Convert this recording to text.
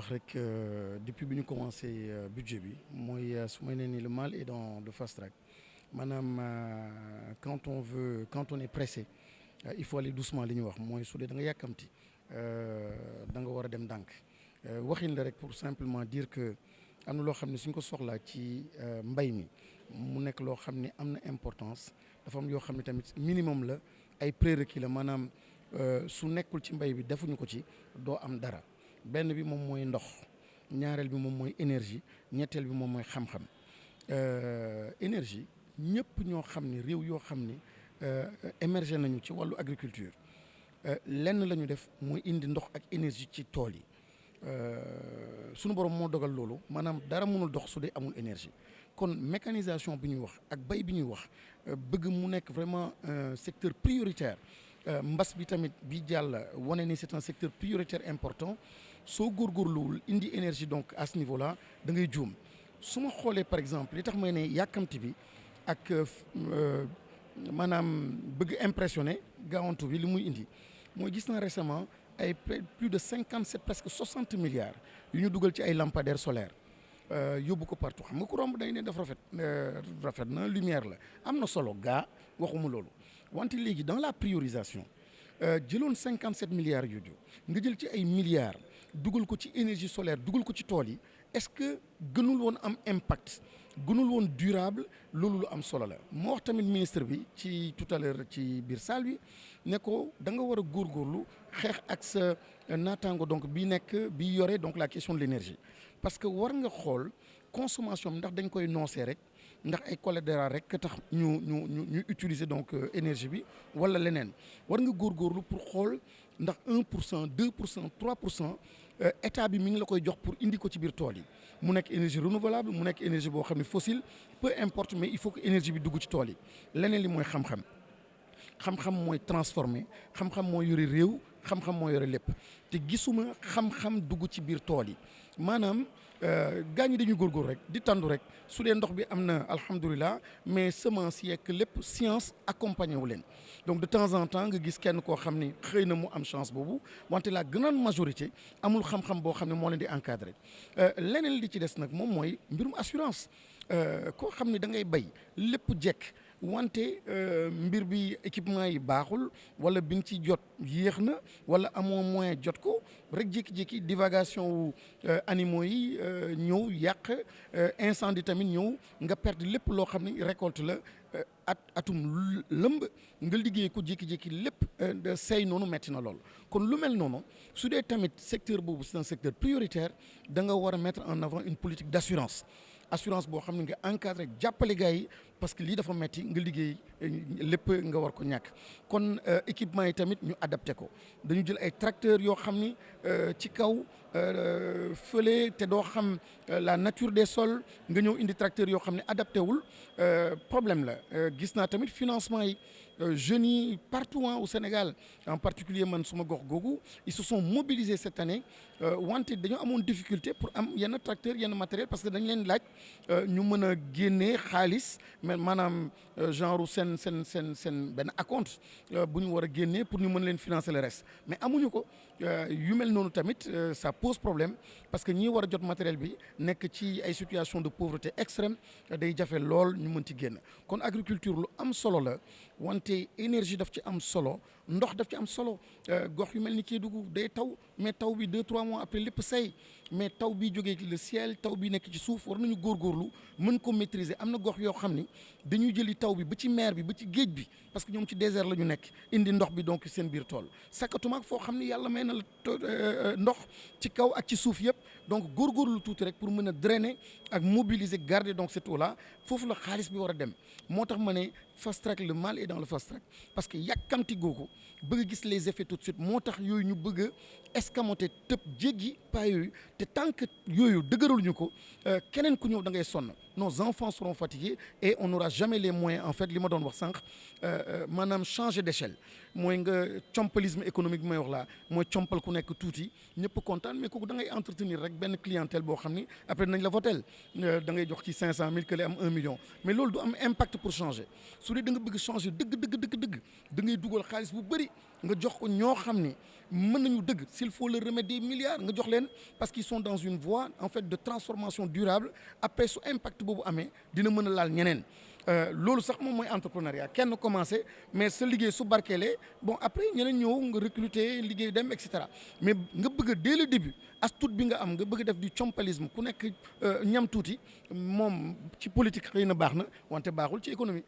wax rek depuis bi ñu commencé budget bi mooy su ma nee ni le mal est dans le fast track maanaam quand on est pressé il faut aller doucement li ñuy wax mooy su dee da nga yàkkamti da nga war a dem ndànk waxin la rek pour simplement dire que am na loo xam ne suñ ko soxlaa ci mbay mi mu nekk loo xam ne am na importance dafa am yoo xam ne tamit minimum la ay prérequis la maanaam su nekkul ci mbay bi defuñu ko ci doo am dara benn bi moom mooy ndox ñaareel bi moom mooy énergie ñetteel bi moom mooy xam-xam énergie ñëpp ñoo xam ni réew yoo xam ni émergé nañu ci wàllu agriculture lenn la ñu def mooy indi ndox ak énergie ci tool yi sunu borom moo dogal loolu maanaam dara mënul dox su dee amul énergie kon mécanisation bi ñuy wax ak bay bi ñuy wax bëgg mu nekk vraiment un secteur prioritaire mbas bi tamit bi jàll wane ni c'est un secteur prioritaire important soo góorgóorluwul indi énergie donc à ce niveau là da ngay juum su ma xoolee par exemple li tax may ne yàkkamti bi ak maanaam bëgg impressionné gaawantu bi li muy indi mooy gis naa récemment ay plus de 57 presque 60 milliards yu ñu dugal ci ay lampadaires solaires yóbbu ko partout xam nga ku romb dañ ne daf rafet na lumière la am na solo gaa waxuma loolu wante léegi dans la priorisation jëloon 57 milliards yooyu nga jël ci ay milliards dugal ko ci énergie solaire dugal ko ci tool yi est-ce que gënul woon am impact gënul woon durable loolu lu am solo la moo wax tamit ministre bi ci tout à l'heure ci biir salle bi ne ko da nga war a góorgóorlu xeex ak sa naataango donc bi yore donc la question de l'énergie parce que war nga xool consommation ndax dañ koy noosee rek ndax ay collatéral rek tax ñu utiliser donc énergie bi wala leneen war nga góorgóorlu pour xool ndax 1% 2% 3% état bi mi ngi la koy jox pour indi ko ci biir tool yi mu nekk énergie renouvelable mu nekk énergie boo xam ne fossile peu importe mais il faut que énergie bi dugg ci tool yi leneen li mooy xam-xam mooy transformer xam-xam mooy yore réew xam-xam mooy yore lépp te gisuma xam-xam dugg ci biir tool yi maanaam gaañ ñi dañuy góorgóor rek di tàndu rek su dee ndox bi am na alhamdulilah mais semence yeeg lépp science accompagné wu leen donc de temps en temps nga gis kenn koo xam ni xëy na mu am chance boobu wante la grande majorité amul xam-xam boo xam ne moo leen di encadré leneen li ci des nag moom mooy mbirum assurance koo xam ne da ngay bay lépp jekk wante mbir bi équipement yi baaxul wala bi nga ci jot yéex na wala amoo moyen jot ko rek jékki-jékki divagation wu animaux yi ñëw yàq incendie tamit ñëw nga perdre lépp loo xam ne récolte la atum lëmb nga liggéey ko jékki-jékki lépp say noonu metti na lool kon lu mel noonu su dee tamit secteur boobu c'est un secteur prioritaire da nga war a mettre en avant une politique d'assurance boo xam ne nga encadré jàppale gars yi parce que lii dafa metti nga liggéey lépp nga war ko ñàkk kon équipement yi tamit ñu adapté ko dañu jël ay tracteurs yoo xam ni ci kaw fële te doo xam la nature des sols nga ñëw indi tracteurs yoo xam ne adapté wul problème la gis naa tamit financement yi jeunes yi partout au Sénégal en particulier man suma gox googu ils se sont mobilisés cette année wante dañoo amoon difficulté pour am yenn tracteurs yenn matériel parce que dañ leen laaj ñu mën a génnee xaalis mais maanaam genre seen benn acompte bu ñu war a génnee pour ñu mën leen financer le reste mais amuñu ko yu mel noonu tamit ça pose problème parce que ñi war a jot matériel bi nekk ci ay situation de pauvreté extrême day jafe lool ñu mën ci génn kon agriculture lu am solo la wante énergie daf ci am solo ndox daf ci am solo gox yu mel ni Kédougou day taw mais taw bi 2-3 mois après lépp say mais taw bi jógee le ciel taw bi nekk ci suuf war nañu góorgóorlu mën ko maîtriser am na gox yoo xam ni dañuy jëli taw bi ba ci mer bi ba ci géej bi parce que ñoom ci désert la ñu nekk indi ndox bi donc seen biir tool sakkatumaak foo xam ni yàlla may na la ndox ci kaw ak ci suuf yëpp donc góorgóorlu tuuti rek pour mën a drainer ak mobiliser garder donc cette eau là foofu la xaalis bi war a dem moo tax ma ne fast track le mal est dans le fast track parce que yàkkamti googu bëgg a gis les effets tout de suite moo tax yooyu ñu bëgg a escamoter tëb jéggi pas yooyu te tant que yooyu dëgëraluñu ko keneen ku ñëw da ngay sonn nos enfants seront fatigués et on n'aura jamais les moyens en fait li ma doon wax sànq maanaam changer d'échelle mooy nga compalisme économique bi may wax laa mooy compal ku nekk tuuti ñëpp kontaan mais kooku da ngay entretenir rek benn clientèle boo xam ni après nañ la votel da ngay jox ci 500 000 que lay am 1 million mais loolu du am impact pour changer su dee da nga bëgg changer dëgg da ngay dugal xaalis bu bëri nga jox ko ñoo xam ni mën nañu dëgg s'il faut leur remettre des milliards nga jox leen parce qu'ils sont dans une voie en fait de transformation durable après su impact boobu amee dina mën a laal ñeneen loolu sax moom mooy entrepreneuriat kenn commencé mais sa liggéey su barkeelee bon après ñeneen ñëw nga recruter liggéey dem et cetera mais nga bëgg a dès le début as tuut bi nga am nga bëgg def du compalisme ku nekk ñam tuuti moom ci politique xëy na baax na wante baaxul ci économie.